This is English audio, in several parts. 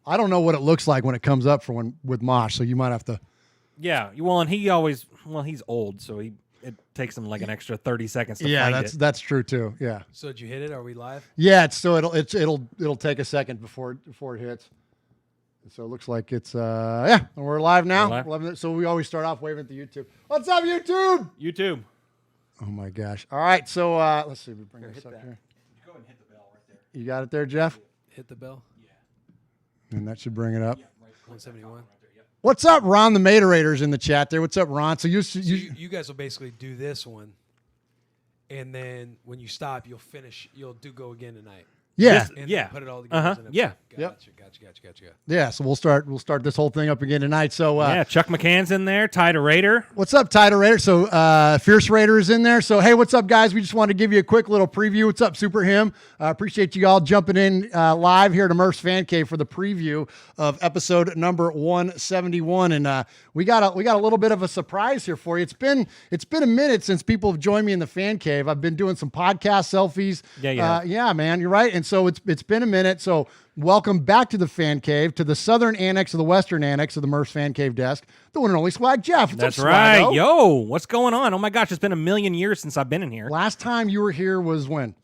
I don't know what it looks like when it comes up with Mosh, so you might have to. Yeah, well, and he's old, so it takes him like an extra 30 seconds to find it. That's true tue. Yeah. So did you hit it? Are we live? Yeah, it'll take a second before it hits. So it looks like it's we're live now. We're live. So we always start off waving at the YouTube. What's up, YouTube? YouTube. Oh my gosh! All right, so let's see. We bring this up here. Go ahead and hit the bell right there. You got it there, Jeff? Hit the bell. Yeah. And that should bring it up. Yeah, right. 171. What's up, Ron? The Materator's in the chat there. What's up, Ron? So you guys will basically do this one, and then when you stop, you'll finish. You'll go again tonight. Yeah. And yeah. Put it all together. Yeah. Gotcha. Yeah. So we'll start this whole thing up again tonight. So Chuck McCann's in there. Ty Raider. What's up, Ty Raider? So Fierce Raider is in there. So hey, what's up, guys? We just wanted to give you a quick little preview. What's up, Super Him? Appreciate you all jumping in live here to Murph's Fan Cave for the preview of episode number 171. And we got a little bit of a surprise here for you. It's been a minute since people have joined me in the Fan Cave. I've been doing some podcast selfies. Yeah, man, you're right. And so it's been a minute. So welcome back to the Fan Cave, to the southern annex of the western annex of the Murph's Fan Cave desk, the one and only Swag Jeff. What's That's up, right. Swaggo? Yo, what's going on? Oh my gosh, it's been a million years since I've been in here. Last time you were here was when?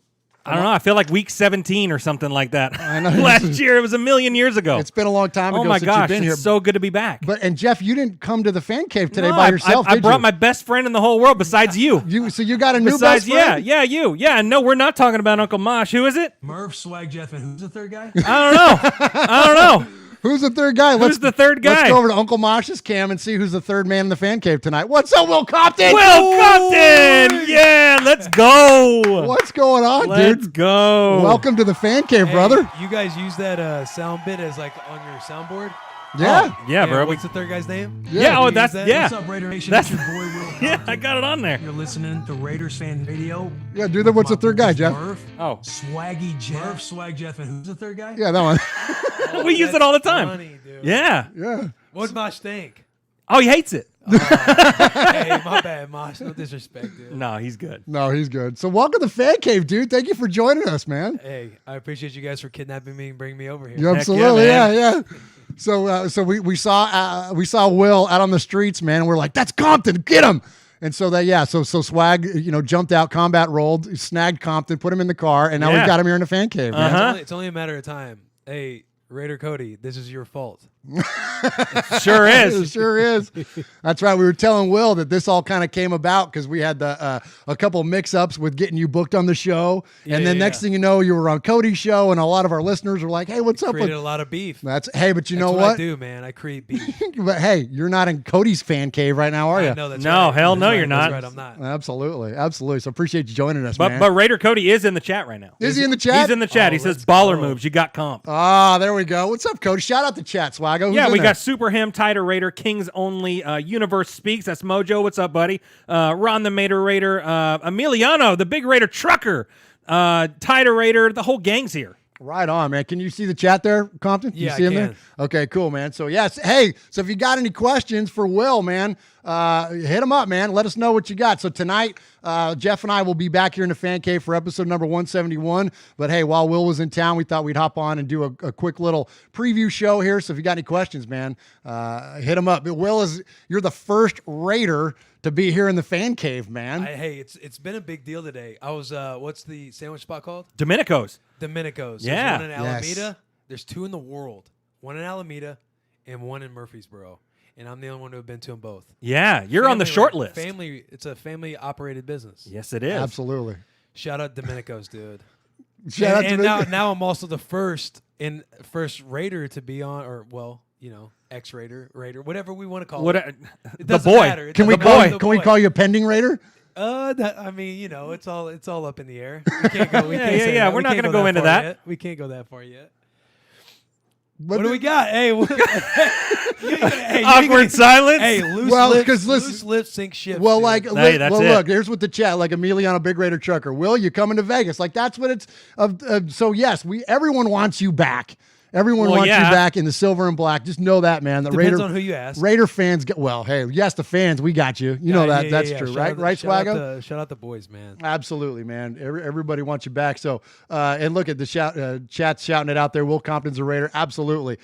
I don't know. I feel like week 17 or something like that. I know. Last year, it was a million years ago. It's been a long time ago my since gosh, you've been here. it's so good to be back. And Jeff, you didn't come to the Fan Cave today by yourself, I did brought you? my best friend in the whole world besides you. So you got a new Besides, best friend? you. Yeah, no, we're not talking about Uncle Mosh. Who is it? Murph, Swag, Jeff, and who's the third guy? I don't know. Who's the third guy? Who's the third guy? Let's go over to Uncle Mosh's cam and see who's the third man in the Fan Cave tonight. What's up, Will Compton? Will Compton! Yeah, let's go. What's going on, dude? Let's go. Welcome to the Fan Cave, brother. You guys use that sound bit as like on your soundboard? Yeah. Yeah, bro. What's the third guy's name? Yeah, you that's use that? yeah. What's up, Raider Nation? That's- It's your boy, Will Yeah, Compton. I got it on there. You're listening to Raiders Fan Radio. Yeah, do the what's the third guy, Jeff? Murph, Oh, Swaggy Jeff. Murph, Swag, Jeff, and who's the third guy? Yeah, that one. we use it all the time. Funny, dude. Yeah. Yeah. What'd Mosh think? Oh, he hates it. Hey, my bad, Mosh. No disrespect, dude. No, he's good. No, he's good. So welcome to the Fan Cave, dude. Thank you for joining us, man. Hey, I appreciate you guys for kidnapping me and bringing me over here. Yeah, absolutely. man. Yeah. So we saw Will out on the streets, man, and we're like, that's Compton, get him. And so so Swag, jumped out, combat rolled, snagged Compton, put him in the car, and now we've got him here in the Fan Cave, man. It's only a matter of time. Hey, Raider Cody, this is your fault. Sure is. It sure is. That's right. We were telling Will that this all kind of came about because we had a couple mix-ups with getting you booked on the show, and then next thing you know, you were on Cody's show, and a lot of our listeners were like, "Hey, what's up?" Created a lot of beef. But you That's know what what? I do, man. I create beef. But hey, you're not in Cody's Fan Cave right now, are you? No, that's No, right. hell That's no, right. you're That's not. right, I'm not. Absolutely. So appreciate you joining us, man. But Raider Cody is in the chat right now. Is he in the chat? He's in the chat. Oh, He says let's baller go. moves. You got comp. There we go. What's up, Cody? Shout out the chat, Swaggo. Who's Yeah, in we there? got Super Him, Tighter Raider, Kings Only, Universe Speaks. That's Mojo. What's up, buddy? Ron the Mater Raider, Emiliano, the Big Raider Trucker, Tighter Raider. The whole gang's here. Right on, man. Can you see the chat there, Compton? Yeah, you see I him there? can. Okay, cool, man. So yes, hey, so if you got any questions for Will, man, hit him up, man. Let us know what you got. So tonight, Jeff and I will be back here in the Fan Cave for episode number 171. But hey, while Will was in town, we thought we'd hop on and do a quick little preview show here. So if you got any questions, man, hit him up. But Will, you're the first Raider to be here in the Fan Cave, man. Hey, it's been a big deal today. I was what's the sandwich spot called? Domenico's. Domenico's. Yeah. There's one in Yes. Alameda. There's two in the world. One in Alameda and one in Murfreesboro. And I'm the only one who have been to them both. Yeah, you're on the short list. It's a family operated business. Yes, it is. Absolutely. Shout out Domenico's, dude. Shout out to and me. now I'm also the first Raider to be on, or ex-Raider, Raider, whatever we want to call it. It The doesn't boy. matter. It Can we doesn't matter. can we call you a pending Raider? It's all up in the air. We can't go. We can't say yeah. that. We're We not can't gonna go into far that. yet. We can't go that far yet. What What do we got? Hey, Awkward silence. Hey, loose Well, lips. 'cause listen- Loose lips sink ships. Well, dude. like, Hey, that's it. look, here's what the chat, like Emiliano Big Raider Trucker. Will, you coming to Vegas? Like, that's what it's. So yes, everyone wants you back. Everyone Well, wants yeah. you back in the silver and black. Just know that, man. The Depends Raider, on who you ask. Raider fans get well. Hey, yes, the fans, we got you. You know that. Yeah, That's yeah. true, Shout right? out- Right, shout out Swaggo? the- Shout out the boys, man. Absolutely, man. Everybody wants you back. So, and look at the chat's shouting it out there. Will Compton's a Raider? Absolutely.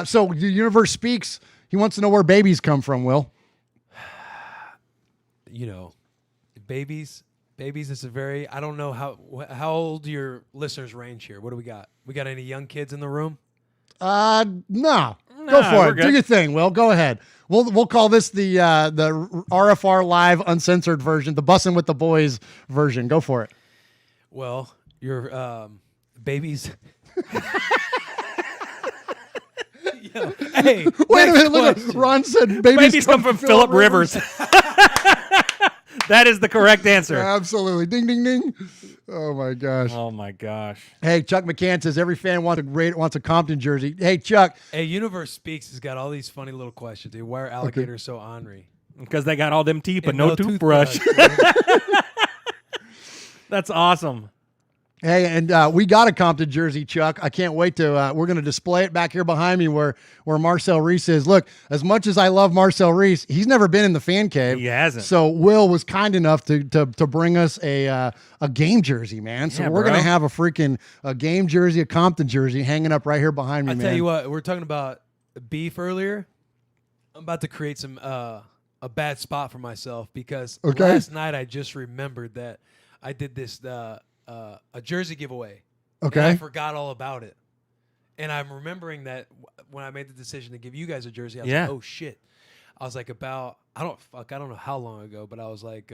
So the universe speaks. He wants to know where babies come from. Will. You know, babies is a very, I don't know how old your listeners range here. What do we got? We got any young kids in the room? No. Go Nah, for we're it. good. Do your thing, Will. Go ahead. We'll call this the RFR live uncensored version, the Bussin' with the Boys version. Go for it. Well, your babies. Yo, hey, Wait a next minute. Look, question. Ron said Babies come from Philip Rivers. That is the correct answer. Absolutely. Ding, ding, ding. Oh, my gosh. Oh my gosh. Hey, Chuck McCann says every fan wants a Compton jersey. Hey, Chuck. Hey, Universe Speaks has got all these funny little questions. Dude. Why are alligators so ornery? Because they got all them teeth but And no toothbrush. That's awesome. Hey, and we got a Compton jersey, Chuck. I can't wait to. We're going to display it back here behind me, where Marcel Reese is. Look, as much as I love Marcel Reese, he's never been in the fan cave. He hasn't. So Will was kind enough to bring us a game jersey, man. So Yeah, we're bro. going to have a game jersey, a Compton jersey, hanging up right here behind me, I man. tell you what, we're talking about beef earlier. I'm about to create some a bad spot for myself because Okay. last night I just remembered that I did this a jersey giveaway. Okay. And I forgot all about it. And I'm remembering that when I made the decision to give you guys a jersey, I was Yeah. like, oh shit. I was like I don't know how long ago, but I was like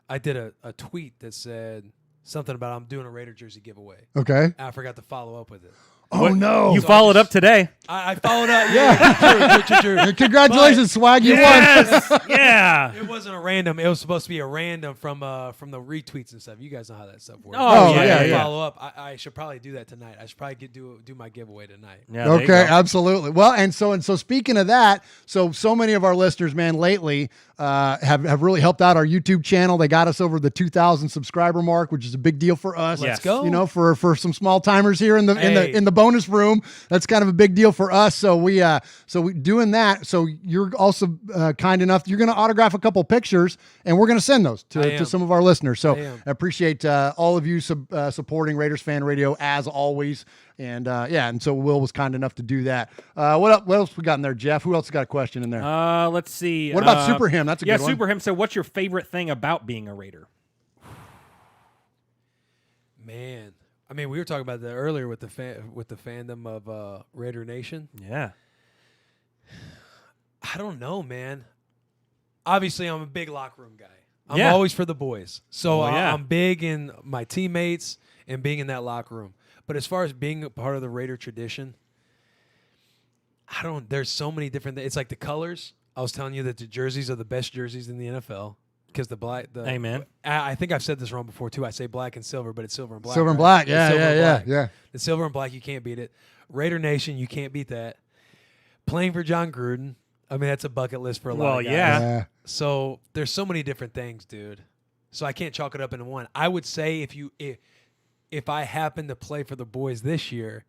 I did a tweet that said something about I'm doing a Raider jersey giveaway. Okay. And I forgot to follow up with it. Oh, no. You So I followed just- up today. I followed up. Yeah. True. Congratulations, Swag. You won. Yes. Yeah. It wasn't a random. It was supposed to be a random from the retweets and stuff. You guys know how that stuff works. Oh, yeah, I gotta yeah. follow up. I should probably do that tonight. I should probably do my giveaway tonight. Yeah, there you Okay, go. absolutely. Well, and so speaking of that, so many of our listeners, man, lately have really helped out our YouTube channel. They got us over the 2,000 subscriber mark, which is a big deal for us. Let's go. You know, for some small timers here in the Hey. in the bonus room, that's kind of a big deal for us. So we doing that. So you're also kind enough. You're going to autograph a couple pictures, and we're going to send those I to am. some of our listeners. So I am. I appreciate all of you supporting Raiders Fan Radio as always. And and so Will was kind enough to do that. What else we got in there, Jeff? Who else got a question in there? Let's see. What about Super Him? That's a yeah, good one. Super Him. So, what's your favorite thing about being a Raider? Man, I mean, we were talking about that earlier with the fandom of Raider Nation. Yeah. I don't know, man. Obviously, I'm a big locker room guy. I'm Yeah. always for the boys. So Well, yeah. I'm big in my teammates and being in that locker room. But as far as being a part of the Raider tradition, there's so many different It's like the colors. I was telling you that the jerseys are the best jerseys in the NFL because Amen. I think I've said this wrong before too. I say black and silver, but it's silver and black. Silver and right? black. It's Yeah, silver and yeah, black. yeah. The silver and black, you can't beat it. Raider Nation, you can't beat that. Playing for John Gruden, I mean, that's a bucket list for a lot Well, of guys. yeah. So there's so many different things, dude. So I can't chalk it up into one. I would say if I happen to play for the boys this year,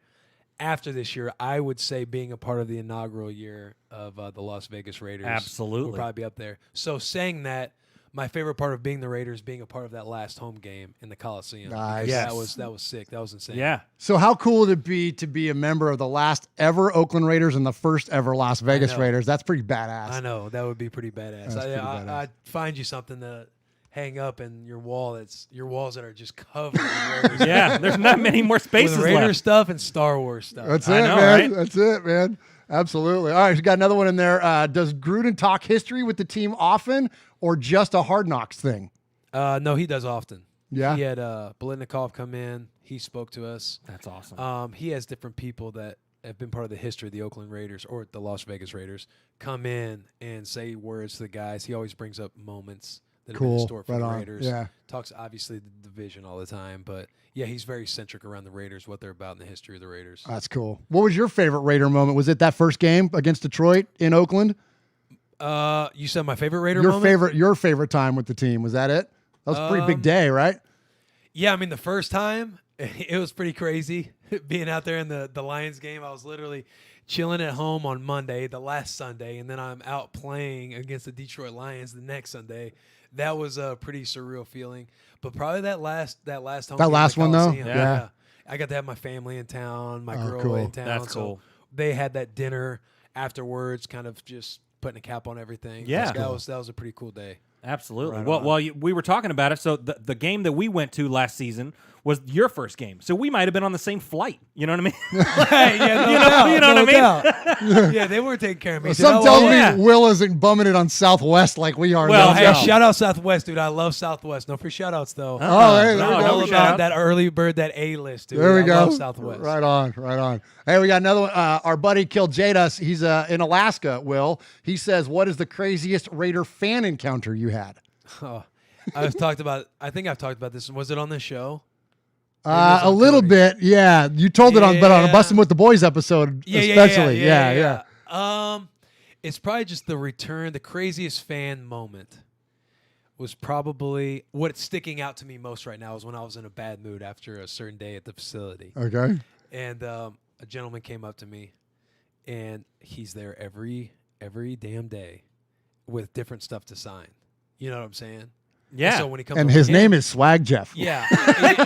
after this year, I would say being a part of the inaugural year of the Las Vegas Raiders Absolutely. would probably be up there. So saying that, my favorite part of being the Raiders being a part of that last home game in the Coliseum. Nice. Because Yes. that was sick. That was insane. Yeah. So how cool would it be to be a member of the last ever Oakland Raiders and the first ever Las Vegas know. Raiders? That's pretty badass. I know that would be pretty badass. That's pretty badass. I'd find you something to hang up in your walls that are just covered in Raiders. Yeah. There's not many more spaces with Raider left. stuff and Star Wars stuff. That's I it, know, man. right? That's it, man. Absolutely. All right, we got another one in there. Does Gruden talk history with the team often, or just a Hard Knocks thing? No, he does often. Yeah? He had Bolitnikov come in. He spoke to us. That's awesome. He has different people that have been part of the history of the Oakland Raiders or the Las Vegas Raiders come in and say words to the guys. He always brings up moments that have been Cool. historic for Right the on. Raiders. Yeah. Talks obviously the division all the time, but yeah, he's very centric around the Raiders, what they're about in the history of the Raiders. That's cool. What was your favorite Raider moment? Was it that first game against Detroit in Oakland? You said my favorite Raider Your moment? favorite time with the team, was that it? That was a pretty big day, right? Yeah, I mean the first time it was pretty crazy being out there in the Lions game. I was literally chilling at home on Monday, the last Sunday, and then I'm out playing against the Detroit Lions the next Sunday. That was a pretty surreal feeling. But probably that last home That game last at the one, though? Coliseum. Yeah. I got to have my family in town, my girl cool. in town. That's so cool. they had that dinner afterwards, kind of just putting a cap on everything. Yeah. that was a pretty cool day. Absolutely. Right Well, on. we were talking about it. So the game that we went to last season was your first game. So we might have been on the same flight. You know what I mean? You know what I mean? Yeah, they weren't taking care of me. Some dude. tells yeah. me Will isn't bumming it on Southwest like we are. Well, though. Hey, No. shout out Southwest, dude. I love Southwest. No free shout outs, though. Oh, hey, there No, we I'm go. all no about shout-out. that early bird, that A-list, dude. There we I go. love Southwest. Right on, right on. Hey, we got another one. Our buddy killed Jadas. He's in Alaska, Will. He says, what is the craziest Raider fan encounter you had? Oh, I think I've talked about this. Was it on this show? A little bit, yeah. You told it on, but on a Yeah. Bussin' with the Boys episode, especially. Yeah. It's probably just the return. The craziest fan moment was probably what's sticking out to me most right now is when I was in a bad mood after a certain day at the facility. Okay. And a gentleman came up to me, and he's there every damn day with different stuff to sign. You know what I'm saying? Yeah. And so when he comes And over his to name him- is Swag Jeff. Yeah.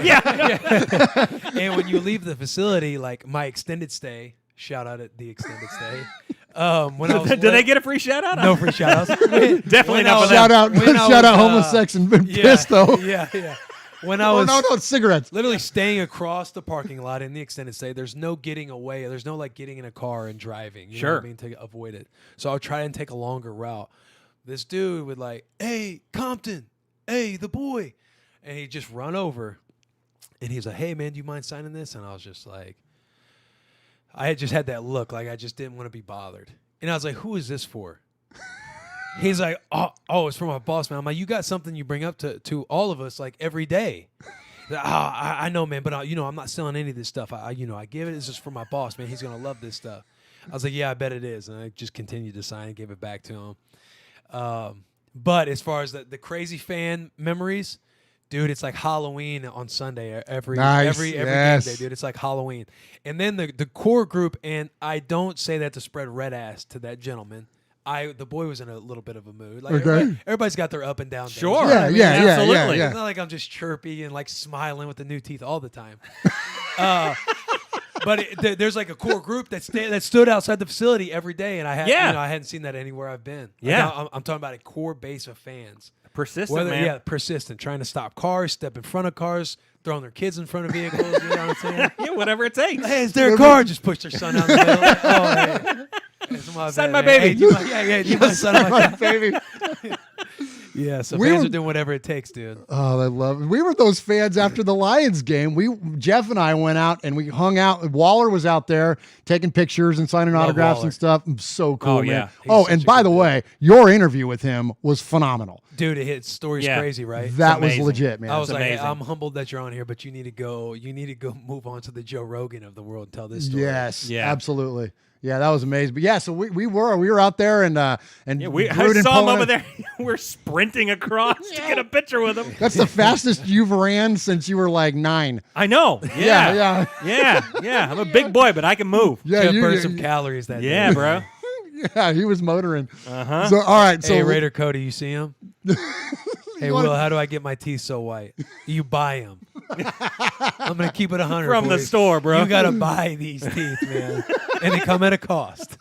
Yeah. And when you leave the facility, like my extended stay, shout out at the extended stay. When I was Did they get a free shout out? no free shout outs? Definitely not for them. Shout out, When I shout out, was, homosex and been pissed though. Yeah. When I Oh was no, it's cigarettes. literally staying across the parking lot in the extended stay, there's no getting away. There's no like getting in a car and driving. You know Sure. what I mean? To avoid it. So I'll try and take a longer route. This dude would like, hey, Compton, hey, the boy. And he'd just run over and he's like, hey man, do you mind signing this? And I was just like, I had just had that look, like I just didn't want to be bothered. And I was like, who is this for? He's like, oh, it's for my boss, man. I'm like, you got something you bring up to all of us like every day. I know, man, but I'm not selling any of this stuff. I give it. It's just for my boss, man. He's gonna love this stuff. I was like, yeah, I bet it is, and I just continued to sign and give it back to him. But as far as the crazy fan memories, dude, it's like Halloween on Sunday every Nice, game yes. day, dude. It's like Halloween, and then the core group, and I don't say that to spread red ass to that gentleman. The boy was in a little bit of a mood. Like Okay. everybody's got their up and down days. Sure. You know what I mean? Absolutely. It's not like I'm just chirpy and like smiling with the new teeth all the time. But there's like a core group that stood outside the facility every day, and I hadn't seen that anywhere I've been. Yeah. Like, I'm talking about a core base of fans. Persistent, man. Yeah, persistent, trying to stop cars, step in front of cars, throwing their kids in front of vehicles. You know what I'm saying? Yeah, whatever it takes. Hey, is there a car? Just push their son out the middle. Oh, hey. It's Sign bad, my man. baby. Hey, do you mind- do you mind signing my Baby. Yeah, so We fans were- are doing whatever it takes, dude. Oh, I love it. We were those fans after the Lions game. Jeff and I went out and we hung out. Waller was out there taking pictures and signing Love autographs Waller. and stuff. So cool, Oh, man. yeah. He's Oh, such and a by good the dude. way, your interview with him was phenomenal. Dude, his story's Yeah. crazy, right? That was amazing. legit, man. I was It's like, hey, amazing. I'm humbled that you're on here, but you need to go move on to the Joe Rogan of the world and tell this story. Yes, Yeah. absolutely. Yeah, that was amazing. But yeah, so we were out there and Yeah, I Gruden saw him pulling over it. there. We're sprinting across to get a picture with him. That's the fastest you've ran since you were like 9. I know. Yeah. Yeah. I'm a big boy, but I can move. Yeah, Gotta you, burn some calories that Yeah, day. bro. yeah, he was motoring. Uh-huh. So all right, so Hey, Raider Cody, you see him? Hey, wanna- Will, how do I get my teeth so white? You buy them. I'm going to keep it 100, From the boys. store, bro. You got to buy these teeth, man. And they come at a cost.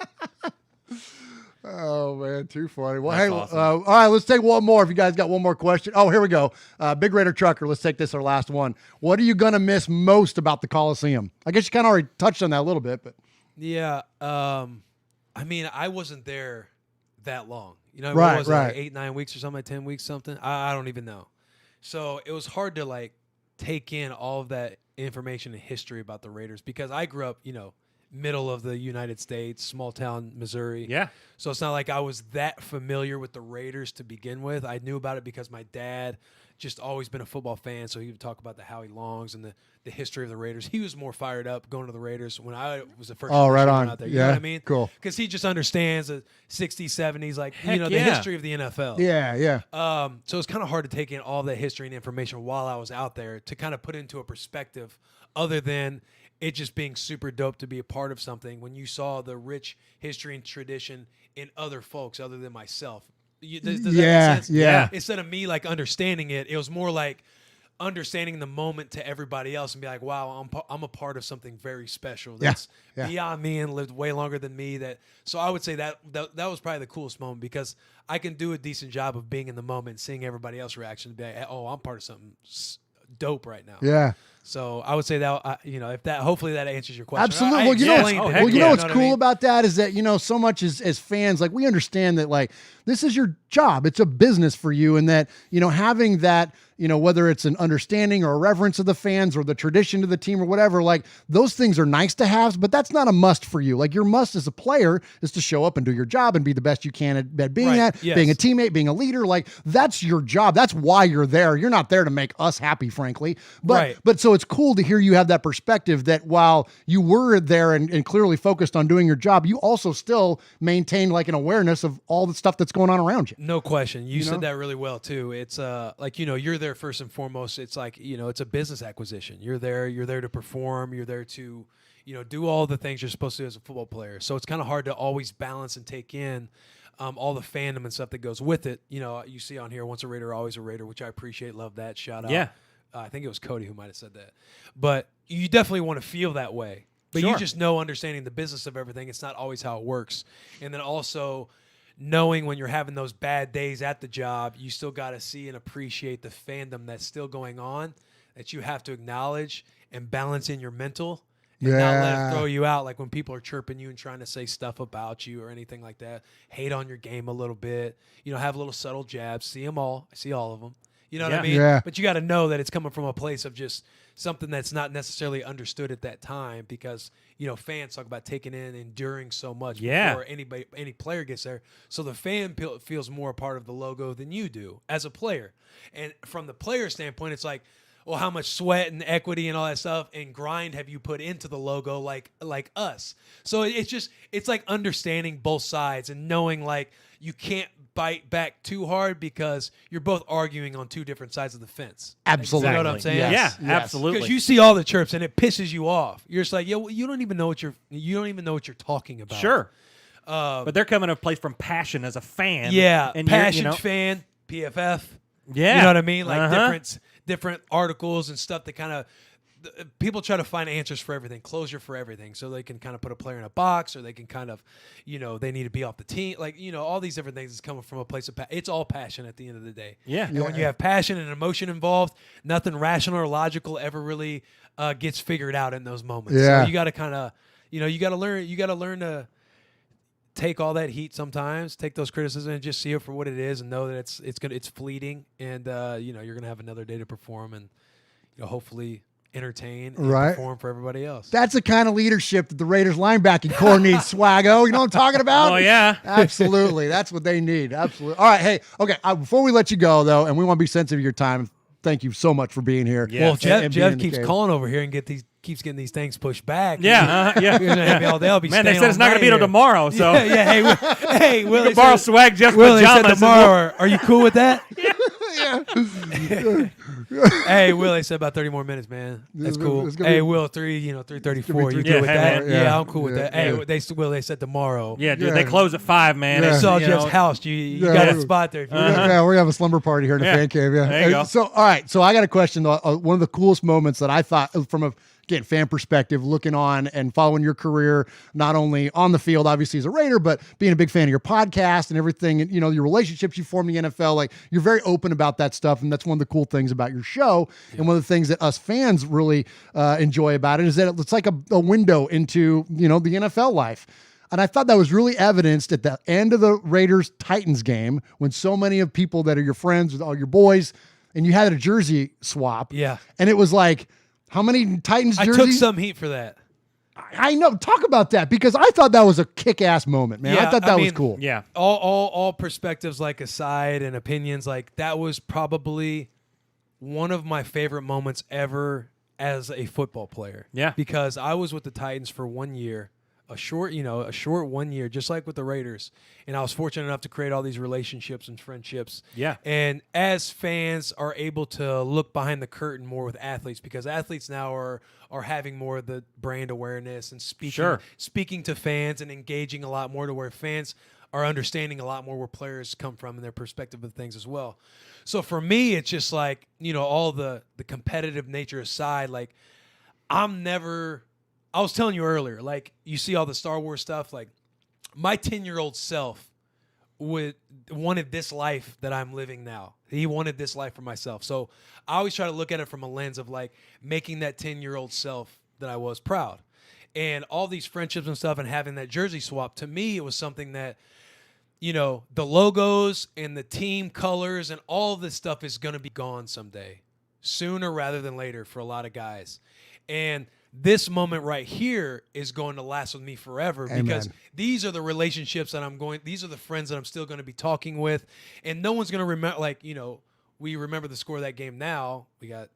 Oh man, too funny. Well, That's hey, awesome. all right, let's take one more. If you guys got one more question, oh, here we go. Big Raider Trucker. Let's take this our last one. What are you gonna miss most about the Coliseum? I guess you kind of already touched on that a little bit, but Yeah. I mean, I wasn't there that long. You know, Right, what was it, right. like 8, 9 weeks or something, like 10 weeks, something? I don't even know. So it was hard to like take in all of that information and history about the Raiders because I grew up, middle of the United States, small town Missouri. Yeah. So it's not like I was that familiar with the Raiders to begin with. I knew about it because my dad just always been a football fan, so he would talk about the Howie Longs and the history of the Raiders. He was more fired up going to the Raiders when I was the first Oh, right generation on. out there. You know Yeah, what I mean? cool. Because he just understands the 60s, 70s, like, Heck the yeah. history of the NFL. yeah. So it's kind of hard to take in all that history and information while I was out there to kind of put into a perspective other than it just being super dope to be a part of something when you saw the rich history and tradition in other folks other than myself. Does that make sense? Yeah. Instead of me like understanding it, it was more like understanding the moment to everybody else and be like, wow, I'm a part of something very special that's beyond me and lived way longer than me. So I would say that was probably the coolest moment because I can do a decent job of being in the moment, seeing everybody else's reaction, and be like, oh, I'm part of something dope right now. Yeah. So I would say that if that hopefully that answers your question. Absolutely. I Well, you know, explained it. well, you know what's what I cool mean? about that is that, so much as fans, like we understand that like this is your job. It's a business for you. And that, having that, whether it's an understanding or a reverence of the fans or the tradition of the team or whatever, like those things are nice to have, but that's not a must for you. Like your must as a player is to show up and do your job and be the best you can at being Right. Yes. being a teammate, being a leader. Like that's your job. That's why you're there. You're not there to make us happy, frankly. But so it's cool to hear you have that perspective that while you were there and clearly focused on doing your job, you also still maintain like an awareness of all the stuff that's going on around you. No question. You said that really well too. It's like, you're there first and foremost. It's like, it's a business acquisition. You're there to perform. You're there to, do all the things you're supposed to do as a football player. So it's kind of hard to always balance and take in all the fandom and stuff that goes with it. You see on here, once a Raider, always a Raider, which I appreciate. Love that. Shout out. Yeah. I think it was Cody who might have said that. But you definitely want to feel that way. But Sure. you just know understanding the business of everything. It's not always how it works. And then also knowing when you're having those bad days at the job, you still got to see and appreciate the fandom that's still going on that you have to acknowledge and balance in your mental and not let it throw you out. Like when people are chirping you and trying to say stuff about you or anything like that, hate on your game a little bit, have little subtle jabs, see them all. I see all of them. You know what I mean? Yeah. But you got to know that it's coming from a place of just something that's not necessarily understood at that time because, fans talk about taking in, enduring so much before any player gets there. So the fan feels more a part of the logo than you do as a player. And from the player standpoint, it's like, well, how much sweat and equity and all that stuff and grind have you put into the logo like us? So it's like understanding both sides and knowing like you can't bite back too hard because you're both arguing on two different sides of the fence. Absolutely. You know what I'm saying? Yes. Yeah, absolutely. Because you see all the chirps and it pisses you off. You're just like, yo, you don't even know what you're talking about. Sure. But they're coming to a place from passion as a fan. Yeah, and passion fan, PFF. Yeah. You know what I mean? Like different articles and stuff that kind of people try to find answers for everything, closure for everything, so they can kind of put a player in a box, or they can kind of, they need to be off the team, like all these different things is coming from a place of it's all passion at the end of the day. Yeah. And when you have passion and emotion involved, nothing rational or logical ever really gets figured out in those moments. Yeah. So you got to kind of, you got to learn to take all that heat sometimes, take those criticisms and just see it for what it is and know that it's fleeting and you're going to have another day to perform and hopefully entertain and perform for everybody else. That's the kind of leadership that the Raiders linebacking core needs, Swaggo. You know what I'm talking about? Oh, yeah. Absolutely. That's what they need. Absolutely. All right. Hey, okay. Before we let you go, though, and we want to be sensitive to your time, thank you so much for being here. Yeah. Well, Jeff being in the keeps cave. calling over here and keeps getting these things pushed back. Yeah. You're gonna have me all day. I'll be Man, they staying said it's not all going to be night till here. tomorrow. So Yeah. Hey, Will. you can borrow swag Jeff's Will, they said pajamas. tomorrow. Are you cool with that? Yeah. Hey, Will, they said about 30 more minutes, man. That's cool. it's gonna Hey, be- Will, 3:34. You Yeah, good with hey, that? man. Yeah, I'm cool with Yeah, that. Hey, yeah. they said tomorrow. Yeah, dude, Yeah. they close at 5, man. Yeah. It's, I saw you Jeff's know, house. You Yeah. got a spot there. If you Yeah, we're gonna have a slumber party here in the Yeah. fan cave. Yeah, There you go. So, all right. So, I got a question. Though. One of the coolest moments that I thought, from a fan perspective, looking on and following your career, not only on the field, obviously as a Raider, but being a big fan of your podcast and everything, and your relationships you form in the NFL. Like you're very open about that stuff, and that's one of the cool things about your show. Yeah. And one of the things that us fans really enjoy about it is that it's like a window into the NFL life. And I thought that was really evidenced at the end of the Raiders-Titans game when so many of people that are your friends, all your boys, and you had a jersey swap. Yeah. And it was like, how many Titans jerseys? I took some heat for that. I know. Talk about that, because I thought that was a kick-ass moment, man. Yeah, I thought that was mean, cool. Yeah. All perspectives like aside and opinions, like that was probably one of my favorite moments ever as a football player. Yeah. Because I was with the Titans for 1 year. a short 1 year, just like with the Raiders. And I was fortunate enough to create all these relationships and friendships. Yeah. And as fans are able to look behind the curtain more with athletes, because athletes now are having more of the brand awareness and speaking to fans and engaging a lot more, to where fans are understanding a lot more where players come from and their perspective of things as well. So for me, it's just like, all the competitive nature aside, like I was telling you earlier, like you see all the Star Wars stuff, like my 10-year-old self wanted this life that I'm living now. He wanted this life for myself. So I always try to look at it from a lens of like making that 10-year-old self that I was proud. And all these friendships and stuff and having that jersey swap, to me, it was something that, the logos and the team colors and all of this stuff is going to be gone someday, sooner rather than later for a lot of guys. And this moment right here is going to last with me forever. Amen. Because these are the relationships that these are the friends that I'm still going to be talking with. And no one's going to remember, like, we remember the score of that game now. It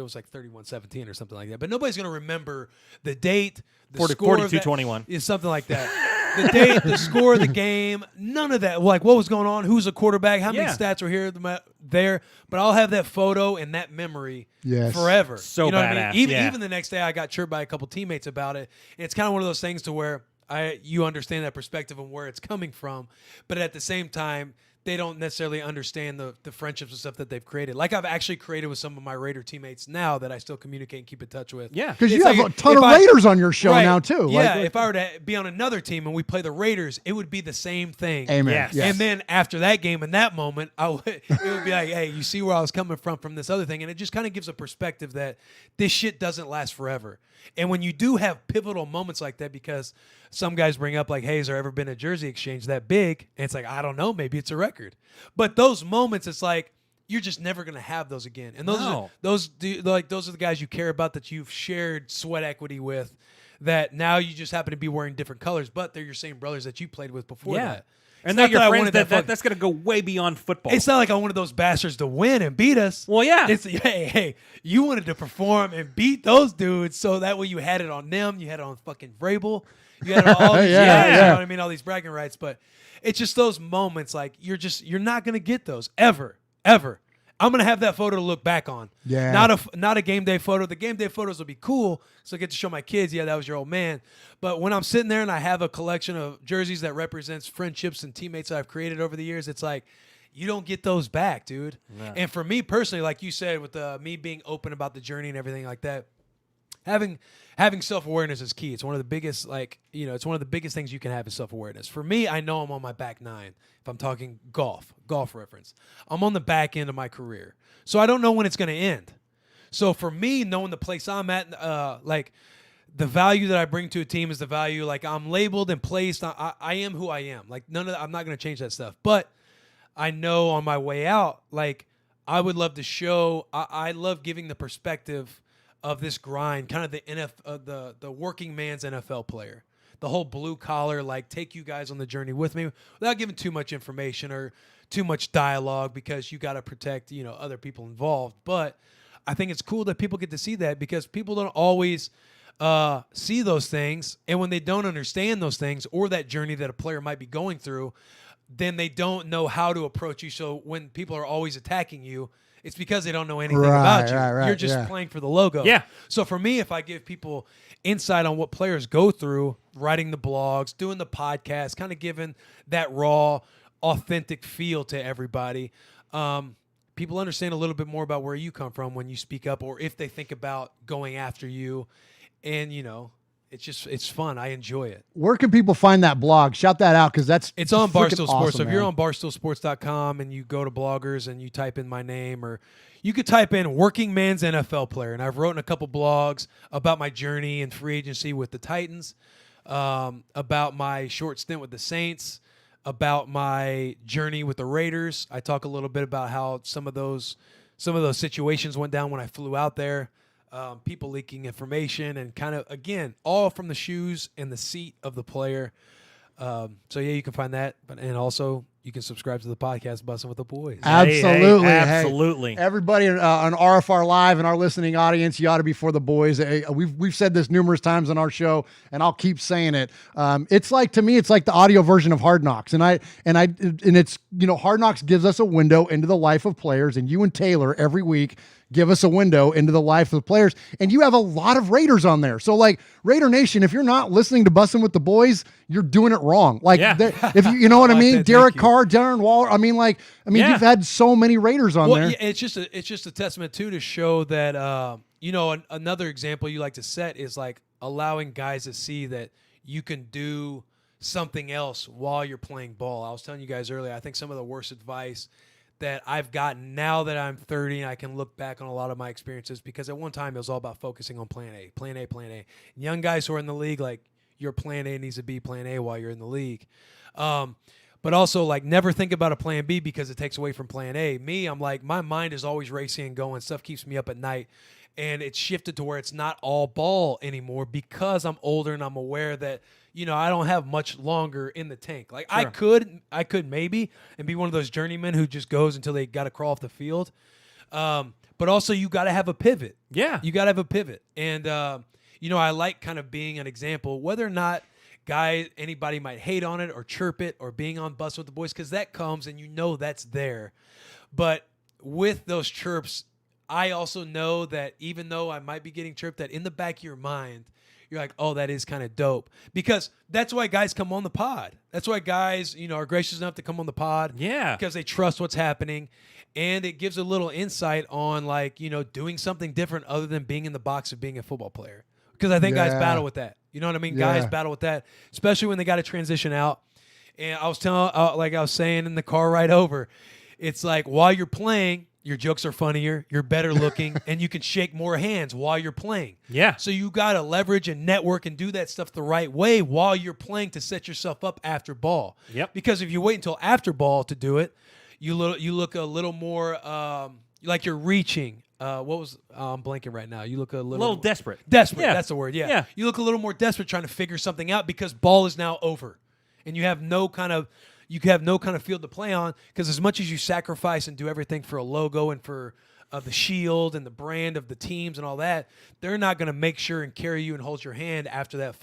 was like 31-17 or something like that. But nobody's going to remember the date, the score 42-21. Is something like that. The date, the score of the game, none of that. Like, what was going on? Who's a quarterback? How many stats were here, there? But I'll have that photo and that memory forever. So you know badass. What I mean? Even the next day, I got chirped by a couple teammates about it. And it's kind of one of those things to where you understand that perspective and where it's coming from. But at the same time, they don't necessarily understand the friendships and stuff that they've created. Like I've actually created with some of my Raider teammates now that I still communicate and keep in touch with. Yeah. Because you have a ton of Raiders on your show now, too. Yeah, if I were to be on another team and we play the Raiders, it would be the same thing. Amen. Yes. And then after that game, in that moment, it would be like, hey, you see where I was coming from this other thing. And it just kind of gives a perspective that this shit doesn't last forever. And when you do have pivotal moments like that, because some guys bring up like, hey, has there ever been a jersey exchange that big? And it's like, I don't know, maybe it's a record. But those moments, it's like you're just never going to have those again. And those are the guys you care about, that you've shared sweat equity with, that now you just happen to be wearing different colors, but they're your same brothers that you played with before that. And they're your friends that's going to go way beyond football. It's not like I wanted those bastards to win and beat us. Well, yeah. It's, hey, you wanted to perform and beat those dudes, so that way you had it on them. You had it on fucking Vrabel. You had it on all these guys. You know what I mean? All these bragging rights. But it's just those moments, like, you're not going to get those ever. I'm going to have that photo to look back on. Yeah. Not a game day photo. The game day photos will be cool, so I get to show my kids, yeah, that was your old man. But when I'm sitting there and I have a collection of jerseys that represents friendships and teammates that I've created over the years, it's like, you don't get those back, dude. Yeah. And for me personally, like you said, with me being open about the journey and everything like that, having self-awareness is key. It's one of the biggest, it's one of the biggest things you can have is self-awareness. For me, I know I'm on my back nine. If I'm talking golf reference, I'm on the back end of my career. So I don't know when it's going to end. So for me, knowing the place I'm at, the value that I bring to a team is the value, like I'm labeled and placed. I am who I am. Like I'm not going to change that stuff. But I know on my way out, like I would love to show, I love giving the perspective of this grind, kind of the working man's NFL player, the whole blue collar, like take you guys on the journey with me without giving too much information or too much dialogue, because you got to protect, other people involved. But I think it's cool that people get to see that, because people don't always see those things. And when they don't understand those things or that journey that a player might be going through, then they don't know how to approach you. So when people are always attacking you, it's because they don't know anything about you. Right, you're just playing for the logo. Yeah. So for me, if I give people insight on what players go through, writing the blogs, doing the podcast, kind of giving that raw, authentic feel to everybody, people understand a little bit more about where you come from when you speak up, or if they think about going after you. And, it's fun. I enjoy it. Where can people find that blog? Shout that out, because it's on Barstool Sports. Awesome, so if you're on barstoolsports.com and you go to bloggers and you type in my name, or you could type in working man's NFL player. And I've written a couple blogs about my journey in free agency with the Titans, about my short stint with the Saints, about my journey with the Raiders. I talk a little bit about how some of those situations went down when I flew out there. People leaking information, and kind of, again, all from the shoes and the seat of the player. So yeah, you can find that, and also you can subscribe to the podcast Bussin' with the Boys. Absolutely. Hey, absolutely. Everybody on RFR Live and our listening audience, you ought to be for the boys. We've said this numerous times on our show, and I'll keep saying it. It's like, to me, it's like the audio version of Hard Knocks, and it's, Hard Knocks gives us a window into the life of players, and you and Taylor every week give us a window into the life of the players. And you have a lot of Raiders on there. So like Raider Nation, if you're not listening to Bussin' with the Boys, you're doing it wrong. Like if you know what I mean? Derek Carr, Darren Waller. You've had so many Raiders on there. Yeah, it's just a testament too, to show that, another example you like to set is like allowing guys to see that you can do something else while you're playing ball. I was telling you guys earlier, I think some of the worst advice that I've gotten now that I'm 30 and I can look back on a lot of my experiences, because at one time it was all about focusing on plan A. And young guys who are in the league, like, your plan A needs to be plan A while you're in the league. But also, like, never think about a plan B because it takes away from plan A. Me, I'm like, my mind is always racing and going. Stuff keeps me up at night. And it's shifted to where it's not all ball anymore because I'm older and I'm aware that, I don't have much longer in the tank. Like, sure. I could maybe and be one of those journeymen who just goes until they got to crawl off the field. But also you got to have a pivot. Yeah. You got to have a pivot. And, I like kind of being an example, whether or not anybody might hate on it or chirp it or being on Bus with the Boys, because that comes and that's there. But with those chirps, I also know that even though I might be getting chirped, that in the back of your mind, you're like, oh, that is kind of dope. Because that's why guys come on the pod. That's why guys, are gracious enough to come on the pod. Yeah. Because they trust what's happening. And it gives a little insight on, like, doing something different other than being in the box of being a football player. Because I think guys battle with that. You know what I mean? Yeah. Guys battle with that, especially when they got to transition out. And I was like I was saying in the car ride over, it's like while you're playing, your jokes are funnier, you're better looking, and you can shake more hands while you're playing. Yeah. So you got to leverage and network and do that stuff the right way while you're playing to set yourself up after ball. Yep. Because if you wait until after ball to do it, you look a little more like you're reaching. I'm blanking right now. You look a little desperate. Desperate. Yeah. That's the word. Yeah. Yeah. You look a little more desperate trying to figure something out because ball is now over, and you have no kind of field to play on, because as much as you sacrifice and do everything for a logo and for the shield and the brand of the teams and all that, they're not going to make sure and carry you and hold your hand after that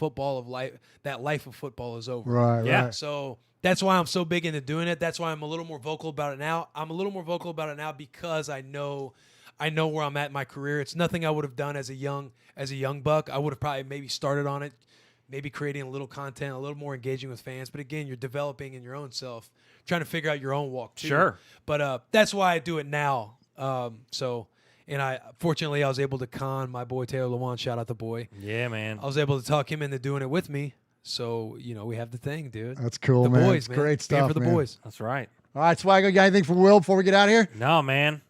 life of football is over. Right. Yeah. Right. So that's why I'm so big into doing it. That's why I'm a little more vocal about it now. I'm a little more vocal about it now because I know where I'm at in my career. It's nothing I would have done as a young buck. I would have probably maybe started on it, maybe creating a little content, a little more engaging with fans. But again, you're developing in your own self, trying to figure out your own walk too. Sure. But that's why I do it now. Fortunately I was able to con my boy Taylor Lewan. Shout out the boy. Yeah, man. I was able to talk him into doing it with me. So, we have the thing, dude. That's cool, the man. boys, It's man. great Stand stuff, for the man. boys. That's right. All right, Swaggo, you got anything for Will before we get out of here? No, man.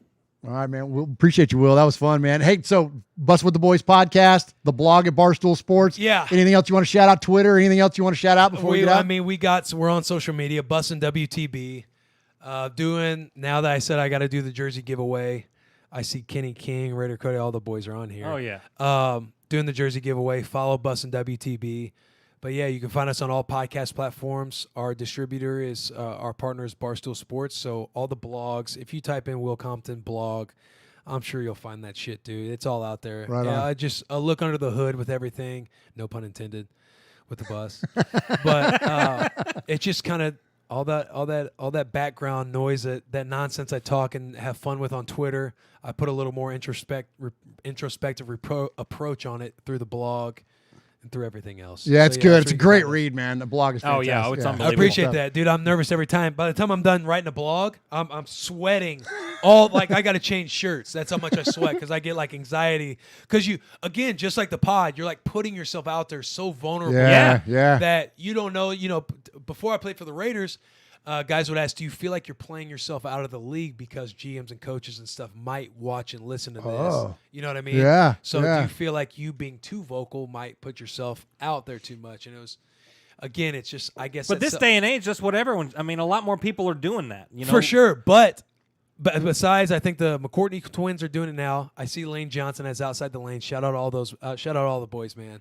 All right, man. We'll appreciate you, Will. That was fun, man. Hey, so Bus with the Boys podcast, the blog at Barstool Sports. Yeah. Anything else you want to shout out? Twitter? Anything else you want to shout out before we get out? We're on social media, Bussin' WTB. Now that I said I got to do the jersey giveaway, I see Kenny King, Raider Cody, all the boys are on here. Oh, yeah. Doing the jersey giveaway. Follow Bussin' WTB. But yeah, you can find us on all podcast platforms. Our distributor is our partner is Barstool Sports. So all the blogs, if you type in Will Compton blog, I'm sure you'll find that shit, dude. It's all out there. Right on. Just a look under the hood with everything. No pun intended, with the bus. But it's just kind of all that background noise, that nonsense I talk and have fun with on Twitter. I put a little more introspective approach on it through the blog and through everything else. Yeah, it's So, good. that's It's a where you great can find us. read, man. The blog is Oh, fantastic. yeah. It's I unbelievable. appreciate that, dude. I'm nervous every time. By the time I'm done writing a blog, I'm sweating. I got to change shirts. That's how much I sweat, because I get like anxiety. Because just like the pod, you're like putting yourself out there so vulnerable. Yeah, yeah. That you don't know. Before I played for the Raiders, guys would ask, do you feel like you're playing yourself out of the league because GMs and coaches and stuff might watch and listen to this? Oh. You know what I mean? Yeah, So yeah. do you feel like you being too vocal might put yourself out there too much? And it was, again, it's just, I guess. But that's this day and age, that's what everyone. I mean, a lot more people are doing that. For sure. But besides, I think the McCourtney twins are doing it now. I see Lane Johnson as outside the lane. Shout out all the boys, man.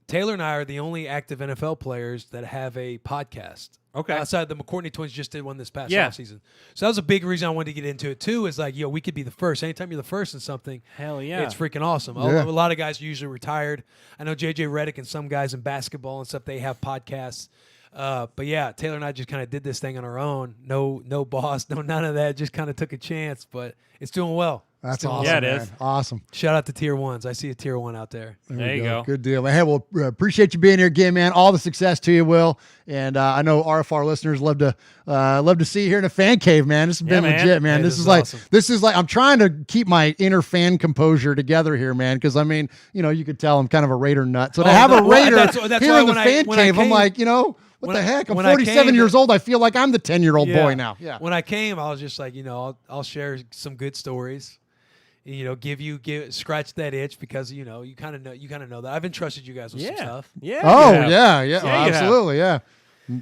Taylor and I are the only active NFL players that have a podcast. Okay. Outside the McCourtney twins just did one this past Yeah. offseason. So that was a big reason I wanted to get into it too, is like, we could be the first. Anytime you're the first in something, Hell yeah. it's freaking awesome. Yeah. A lot of guys are usually retired. I know JJ Redick and some guys in basketball and stuff, they have podcasts. But yeah, Taylor and I just kind of did this thing on our own. No boss, no none of that. Just kind of took a chance, but it's doing well. That's It's doing awesome. Yeah, it man. is. Awesome. Shout out to tier ones. I see a tier one out there. There you go. Good deal. Man. Hey, well, appreciate you being here again, man. All the success to you, Will. And I know RFR listeners love to see you here in a fan cave, man. This has been man. legit, man. Hey, this this is is like awesome. this is like I'm trying to keep my inner fan composure together here, man. Because I mean, you could tell I'm kind of a Raider nut. So to have a no, well, Raider that's here why in the when I- fan when I cave, I'm came- like, what when the I- heck? I'm when I 47 came, years old. I feel like I'm the 10-year-old boy now. Yeah. When I came, I was just like, I'll share some good stories. Scratch that itch because you kind of know that I've entrusted you guys with some stuff. Yeah. Oh you have. yeah, you have. absolutely, yeah.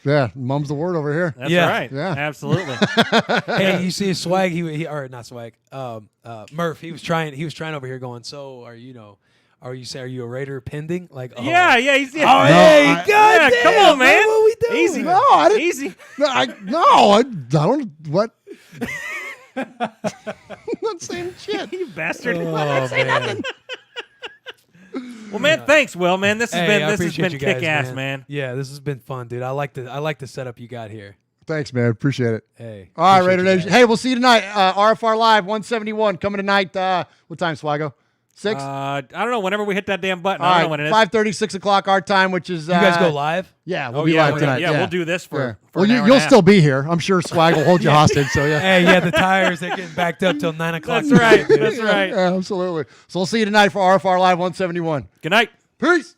Yeah, mum's the word over here. That's Yeah. right. Yeah. Absolutely. Hey, you see his swag? He or not swag? Murph. He was trying over here going. So are you a Raider pending? Like Yeah. He's, yeah. Oh, No, hey, I- God yeah, damn, come on, man. What we doing? Easy. No, I didn't. Easy. No, I don't. What? I'm not saying shit. You bastard. Oh, man. Well, man, thanks, Will, man. This has Hey, been I appreciate you guys, kick ass, man. Yeah, this has been fun, dude. I like the setup you got here. Thanks, man. Appreciate it. Hey. All right, appreciate Raider you Nation. guys. Hey, we'll see you tonight. RFR Live 171 coming tonight. What time, Swago? 6? I don't know. Whenever we hit that damn button, All I right, don't know when it is. 5:30, 6 o'clock our time, which is You guys go live? Yeah, we'll Oh, be yeah, live we're tonight. gonna- yeah, we'll do this for- Yeah. for Well, an hour and you'll a half. still be here. I'm sure Swag will hold you hostage. So yeah. Hey, yeah, the tires, they're getting backed up till 9 o'clock. That's right. tonight, dude. That's right. Yeah, absolutely. So we'll see you tonight for RFR Live 171. Good night. Peace.